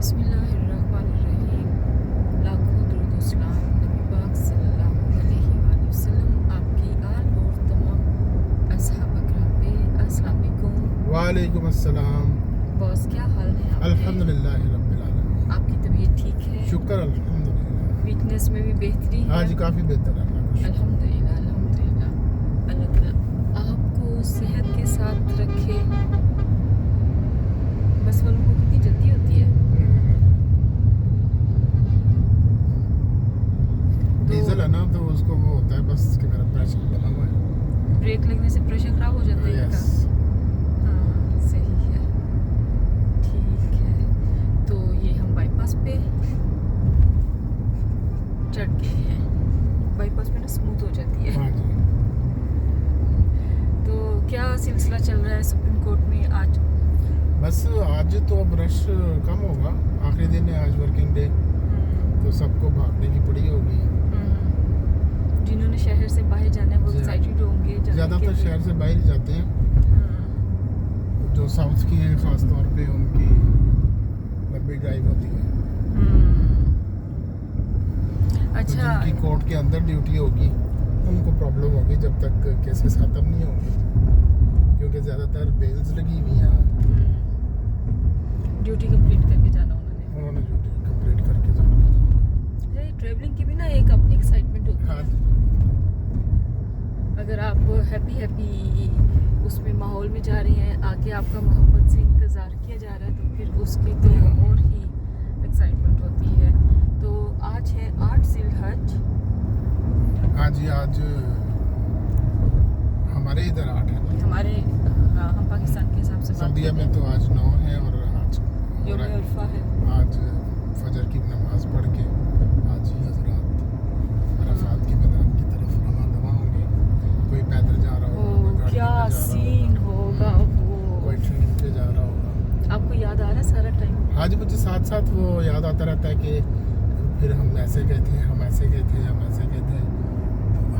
بسم اللہ الرحمن الرحیم۔ لاکھوں درود و سلام نبی پاک صلی اللہ علیہ وآلہ وسلم، آپ کی آل اور تمام اصحاب اکرام پہ۔ السلام علیکم۔ وعلیکم السلام۔ باس کیا حال ہے آپ کے؟ الحمدللہ رب العالمین۔ آپ کی طبیعت ٹھیک ہے؟ شکر الحمدللہ۔ ویکنیس میں بھی بہتری ہے؟ آج کافی بہتر ہے اللہ کا شکر۔ الحمدللہ الحمدللہ۔ اللہ تعالیٰ آپ کو صحت کے ساتھ رکھے۔ بس والوں کو کتنی جلدی ہوتی ہے؟ ڈیزل ہے نا تو اس کو وہ ہوتا ہے بس کہ میرا پریشر بنا ہوا ہے، بریک لگنے سے پریشر خراب ہو جاتا ہے ان کا؟ ہاں صحیح ہے، ٹھیک ہے۔ تو یہ ہم بائی پاس پہ چڑھ گئے ہیں۔ بائی پاس پہ نا اسموتھ ہو جاتی ہے۔ ہاں جی۔ تو کیا سلسلہ چل رہا ہے سپریم کورٹ میں آج؟ بس آج تو اب رش کم ہوگا، آخری دن ہے آج، ورکنگ ڈے، تو سب کو بھاگنے کی پڑی ہوگی۔ جنہوں نے شہر سے باہر جانا ہے وہ ایکسائٹڈ ہوں گے زیادہ تر شہر سے باہر ہی جاتے ہیں، جو ساؤتھ کی ہیں خاص طور پہ ان کی لمبی ڈرائیو ہوتی ہے۔ اچھا، جن کی کورٹ کے اندر ڈیوٹی ہوگی ان کو پرابلم ہوگی جب تک کیسز ختم نہیں ہوں گے، کیونکہ زیادہ تر بیلز لگی ہوئی ہیں۔ ڈیوٹی کمپلیٹ کر کے جانا انہوں نے ڈیوٹی کمپلیٹ کر کے جانا۔ یہ ٹریولنگ کی بھی نا ایک اپنی ایکسائٹمنٹ ہوتی ہاں ہے۔ جی۔ اگر آپ ہیپی اس میں ماحول میں جا رہے ہیں، آگے آپ کا محبت سے انتظار کیا جا رہا ہے، تو پھر اس کی تو اور ہی ایکسائٹمنٹ ہوتی ہے۔ تو آج ہے 8 ذی الحج۔ ہاں جی، آج ہمارے ادھر 8 ہے نا، ہمارے ہم پاکستان کے حساب سے سعودیہ میں تو آج 9 ہے، اور آج یوم عرفہ ہے۔ آج فجر کی نماز پڑھ کے آج ہی حضرات عرفات کے میدان کی طرف رواں ہوں گے۔ کوئی پیدل جا رہا ہوگا، کوئی گاڑی پہ کیا جا رہا سین ہوگا، ہوگا وہ! کوئی ٹرین پہ جا رہا ہوگا۔ آپ کو یاد آ رہا ہے سارا ٹائم؟ آج مجھے ساتھ ساتھ وہ یاد آتا رہتا ہے کہ پھر ہم ایسے گئے تھے، ہم ایسے گئے تھے، ہم ایسے گئے تھے۔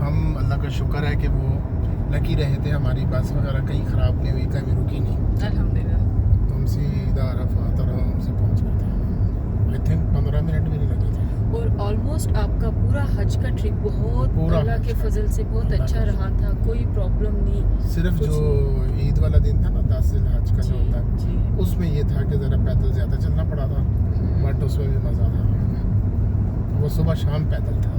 ہم اللہ کا شکر ہے کہ وہ لکی رہے تھے، ہماری بس وغیرہ کہیں خراب نہیں ہوئی، کہیں رکی نہیں، الحمدللہ۔ تو ہم سیدھا عرفات آرام سے پہنچ گئے تھے۔ آئی تھنک 15 منٹ بھی نہیں لگے تھے۔ اور آلموسٹ آپ کا پورا حج کا ٹرپ بہت اللہ کے فضل سے بہت اچھا رہا تھا، کوئی پرابلم نہیں۔ صرف جو عید والا دن تھا نا 10 ذی الحج کا جو ہوتا ہے، جی اس میں یہ تھا کہ ذرا پیدل زیادہ چلنا پڑا تھا، بٹ اس میں بھی مزہ تھا۔ وہ صبح شام پیدل تھا،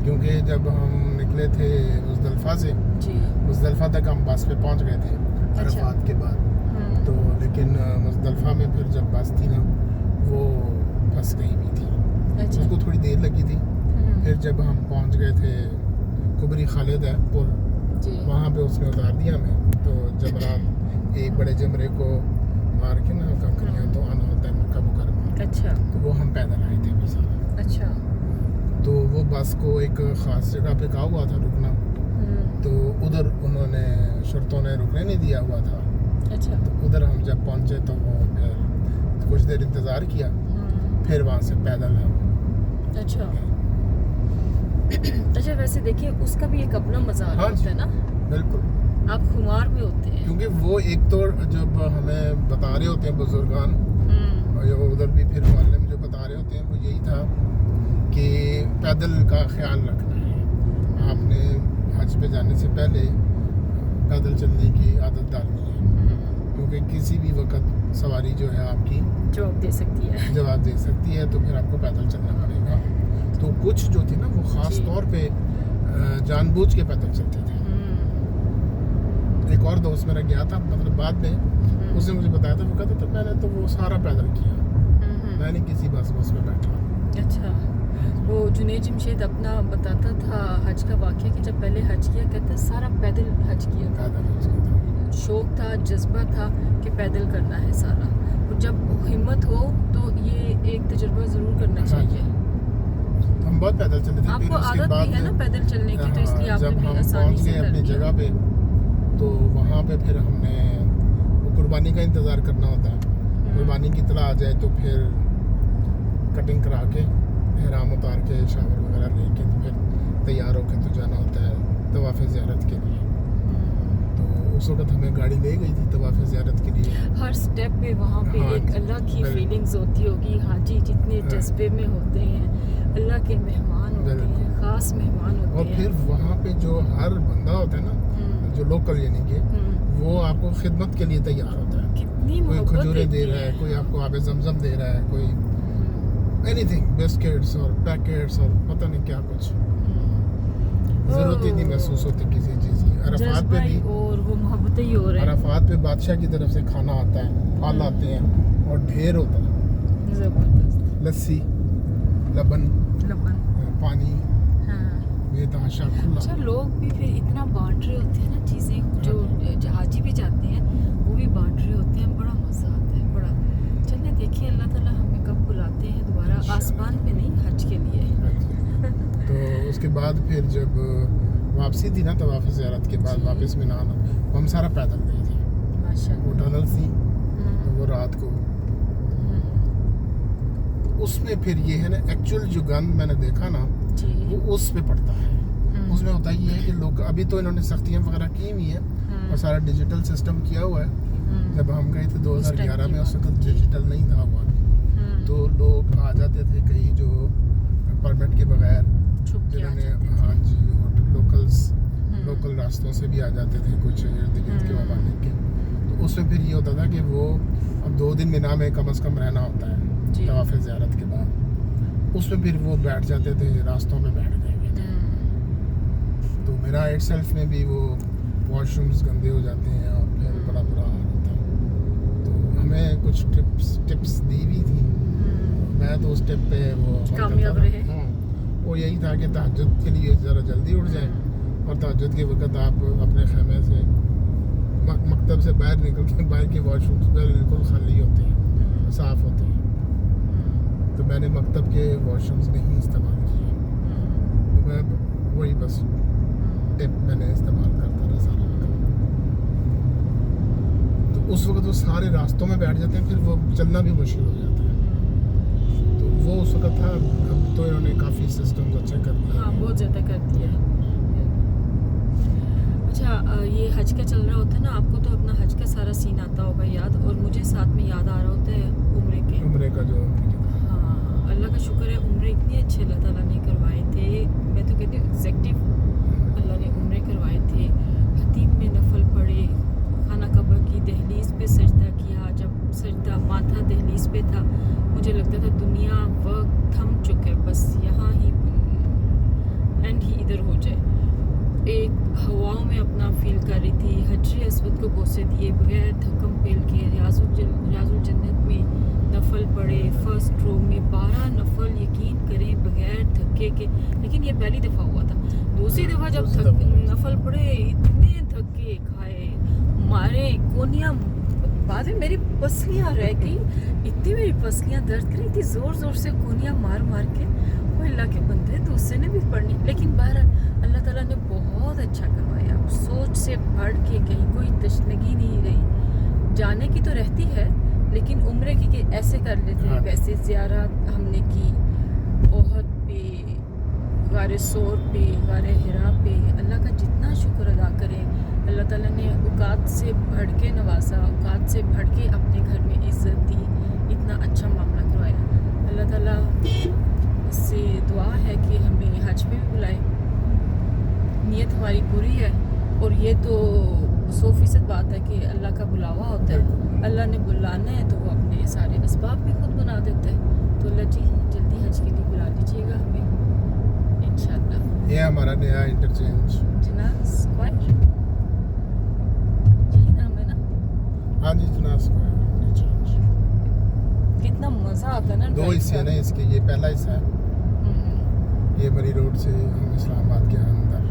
کیونکہ جب ہم نکلے تھے مزدلفہ سے، مزدلفہ تک ہم بس پہ پہنچ گئے تھے عرفات کے بعد، تو لیکن مزدلفہ میں پھر جب بس تھی نا وہ پھنس گئی ہوئی تھی، اس کو تھوڑی دیر لگی تھی۔ پھر جب ہم پہنچ گئے تھے کبری خالد ہے پل، وہاں پہ اس نے اتار دیا ہمیں، تو جمرات ایک بڑے جمرے کو مار کے نا کنکریاں تو آنا ہوتا ہے مکہ مکرمہ، اچھا تو وہ ہم پیدل آئے تھے بس۔ اچھا، تو وہ بس کو ایک خاص جگہ پہ کہا ہوا تھا رکنا، تو ادھر انہوں نے شرطوں نے رکنے نہیں دیا ہوا تھا۔ اچھا، تو ادھر ہم جب پہنچے تو وہ پھر کچھ دیر انتظار کیا، پھر وہاں سے پیدل ہم۔ اچھا اچھا، ویسے دیکھیں اس کا بھی ایک اپنا مزہ ہوتا ہے نا، بالکل، آپ خمار میں ہوتے ہیں، کیونکہ وہ ایک تو جب ہمیں بتا رہے ہوتے ہیں بزرگان، اور ادھر بھی پھر معلم جو بتا رہے ہوتے ہیں، وہ یہی تھا کہ پیدل کا خیال رکھنا ہے، آپ نے حج پہ جانے سے پہلے پیدل چلنے کی عادت ڈالنی ہے، کیونکہ کسی بھی وقت سواری جو ہے آپ کی جواب دے سکتی ہے، تو پھر آپ کو پیدل چلنا پڑے گا۔ تو کچھ جو تھی نا وہ خاص طور پہ جان بوجھ کے پیدل چلتے تھے۔ ایک اور دوست میرا گیا تھا، مطلب بعد میں اس نے مجھے بتایا تھا، وہ کہتا تھا میں نے تو وہ سارا پیدل کیا، میں نے کسی بس میں بیٹھا۔ اچھا، وہ جنید جمشید اپنا بتاتا تھا حج کا واقعہ کہ جب پہلے حج کیا، کہتا سارا پیدل حج کیا تھا، شوق تھا، جذبہ تھا کہ پیدل کرنا ہے سارا، اور جب ہمت ہو تو یہ ایک تجربہ ضرور کرنا چاہیے۔ ہم بہت پیدل چلتے تھے، آپ کو عادت بھی ہے نا پیدل چلنے کی، تو اس لیے آپ نے بھی آسانی سے جب ہم پہنچ گئے اپنی جگہ پہ، تو وہاں پہ پھر ہم نے وہ قربانی کا انتظار کرنا ہوتا ہے، قربانی کی اطلاع آ جائے تو پھر کٹنگ کرا کے احرام اتار کے شاور وغیرہ لے کے تو پھر تیار ہو کے تو جانا ہوتا ہے طواف زیارت کے لیے۔ تو اس وقت ہمیں گاڑی لے گئی تھی طواف زیارت کے لیے. ہر سٹیپ پہ وہاں پہ ہاں ایک جی، اللہ کی بالکل. فیلنگز ہوتی ہوگی. حاجی جتنے جذبے میں ہوتے ہیں, اللہ کے مہمان ہوتے ہیں, بالکل. خاص مہمان ہوتے اور ہیں. پھر وہاں پہ جو ہر بندہ ہوتا ہے نا, جو لوکل یعنی کہ وہ آپ کو خدمت کے لیے تیار ہوتا ہے. کتنی کوئی محبت کھجورے دے دیتی رہا ہے, کوئی آپ کو آب زمزم دے رہا ہے, کوئی اینی تھنگ, بسکٹس اور پیکٹس اور پتہ نہیں کیا کچھ. ضرورت ہی نہیں محسوس ہوتی کسی چیز کی. عرفات پہ بھی, اور وہ محبتیں ہی ہو رہے ہیں. عرفات پہ بادشاہ کی طرف سے کھانا آتا ہے, پھل آتے ہیں اور ڈھیر ہوتا ہے. زبردست. لسی, لبن, پانی, ہاں. یہ تماشا کھلا. اچھا, لوگ بھی پھر اتنا بانٹ رہے ہوتے ہیں نا چیزیں, جو حاجی بھی جاتے ہیں وہ بھی بانٹ رہے ہوتے ہیں. بڑا مزہ آتا ہے, بڑا. چلیں دیکھیں اللہ تعالیٰ ہمیں کب بلاتے ہیں دوبارہ, آسمان پہ نہیں, حج کے لیے. تو اس کے بعد پھر جب واپسی تھی نا طواف زیارت کے بعد, واپس میں نہ آنا, ہم سارا پیدل گئے تھے. ماشاءاللہ. وہ ٹنل تھی تو وہ رات کو, اس میں پھر یہ ہے نا ایکچوئل جو گند میں نے دیکھا نا وہ اس پہ پڑتا ہے. اس میں ہوتا یہ ہے کہ لوگ ابھی تو انہوں نے سختیاں وغیرہ کی ہوئی ہیں اور سارا ڈیجیٹل سسٹم کیا ہوا ہے. جب ہم گئے تھے 2011 میں, اس وقت ڈیجیٹل نہیں تھا ہوا, تو لوگ آ جاتے تھے کہیں جو پرمٹ کے بغیر, جنہوں نے, ہاں جی, لوکل راستوں سے بھی آ جاتے تھے کچھ ارد گرد کے ممالک کے. تو اس میں پھر یہ ہوتا تھا کہ وہ اب 2 دن مینا میں کم از کم رہنا ہوتا ہے طواف زیارت کے بعد. اس میں پھر وہ بیٹھ جاتے تھے, راستوں میں بیٹھ گئے ہوئے تھے. تو میرا ایٹ سیلف میں بھی وہ واش رومز گندے ہو جاتے ہیں اور پھر بڑا برا حال ہوتا ہے. تو ہمیں کچھ ٹپس دی بھی تھی. میں تو اس ٹپ پہ وہ کامیاب رہے. وہ یہی تھا کہ تہجد کے لیے ذرا جلدی اٹھ جائیں, اور تہجد کے وقت آپ اپنے خیمے سے, مکتب سے باہر نکل کے, باہر کے واش رومز بالکل خالی ہوتے ہیں, صاف ہوتے ہیں. تو میں نے مکتب کے واش رومز نہیں استعمال کیے. تو میں وہی بس ٹپ میں نے استعمال کرتا رہا سارا وقت. تو اس وقت وہ سارے راستوں میں بیٹھ جاتے ہیں, پھر وہ چلنا بھی مشکل ہو جاتا ہے. تو وہ اس وقت تھا. اب تو انہوں نے کافی سسٹمز اچھے کر دیے. ہاں, بہت زیادہ کر دیا. اچھا, یہ حج کا چل رہا ہوتا ہے نا, آپ کو تو اپنا حج کا سارا سین آتا ہوگا یاد, اور مجھے ساتھ میں یاد آ رہا ہوتا ہے عمرے کا جو. ہاں, اللہ کا شکر ہے عمرے اتنے اچھے اللہ تعالیٰ نے کروائے تھے. میں تو کہتی ہوں ایگزیکٹو اللہ نے عمرے کروائے تھے. حتیم میں نفل پڑے, خانہ کعبہ کی دہلیز پہ سجدہ کیا. جب سجدہ ماتھا دہلیز پہ تھا, مجھے لگتا تھا دنیا وقت تھم چکے, بس یہاں ہی اینڈ ہی ادھر ہو جائے. ایک ہواؤں میں اپنا فیل کر رہی تھی. حجر اسود کو بوسے دیے بغیر تھکم پیل کے, ریاض الجنت میں نفل پڑے. فرسٹ رو میں 12 نفل یقین کریں بغیر تھکے کے. لیکن یہ پہلی دفعہ ہوا تھا. دوسری دفعہ جب نفل پڑے, اتنے تھکے کھائے, مارے کونیاں. بعد میں میری پسلیاں رہ گئی, اتنی میری پسلیاں درد کر رہی تھی, زور زور سے کونیاں مار مار کے. وہ اللہ کے بندے تو اس سے نے بھی پڑھنی. لیکن بہرحال اللہ تعالیٰ نے بہت اچھا کروایا. سوچ سے پڑھ کے کہیں کوئی تشنگی نہیں رہی. جانے کی تو رہتی ہے, لیکن عمرے کی کہ ایسے کر لیتے ہیں ویسے. زیارت ہم نے کی احد پہ, غار سور پہ, غار حرا پہ. اللہ کا جتنا شکر ادا کریں. اللہ تعالیٰ نے اوقات سے بڑھ کے نوازا, اوقات سے بڑھ کے اپنے گھر میں عزت دی, اتنا اچھا معاملہ کروایا. اللہ تعالیٰ سے دعا ہے کہ ہمیں حج پہ بھی بلائے. نیت ہماری پوری ہے, اور یہ تو 100% بات ہے کہ اللہ کا بلاوا ہوتا ہے. اللہ نے بلانا ہے تو وہ اپنے سارے اسباب بھی خود بنا دیتا ہے. تو اللہ جی جلدی حج کے لیے بلا لیجیے گا ہمیں انشاءاللہ. یہ ہمارا نیا انٹرچینج جناح اسکوائر, یہی نام ہے نا؟ ہاں جی, جناح اسکوائر انٹرچینج. کتنا مزہ آتا ہے نا. 2 حصے ہیں نا اس کے. یہ پہلا حصہ ہے, یہ مری روڈ سے ہم اسلام آباد کے اندر,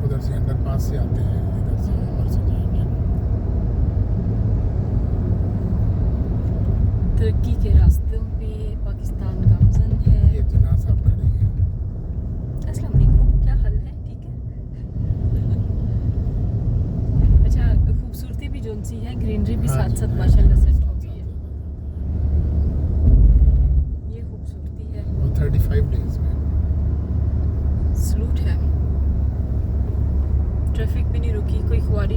ادھر سے انڈر پاس سے آتے ہیں, ادھر سے اوپر سے جائیں گے. ترقی کے راستوں پہ پاکستان گامزن ہے. یہ جناح صاحب کھڑے ہیں. السلام علیکم, کیا حال ہے؟ ٹھیک ہے. اچھا, خوبصورتی بھی جون سی ہے, گرینری بھی ساتھ ساتھ ماشاءاللہ سیٹ ہو گئی ہے. یہ خوبصورتی ہے. اور 35 ڈیز میں سلوٹ ہے. ٹریفک بھی نہیں رکی, کوئی خواری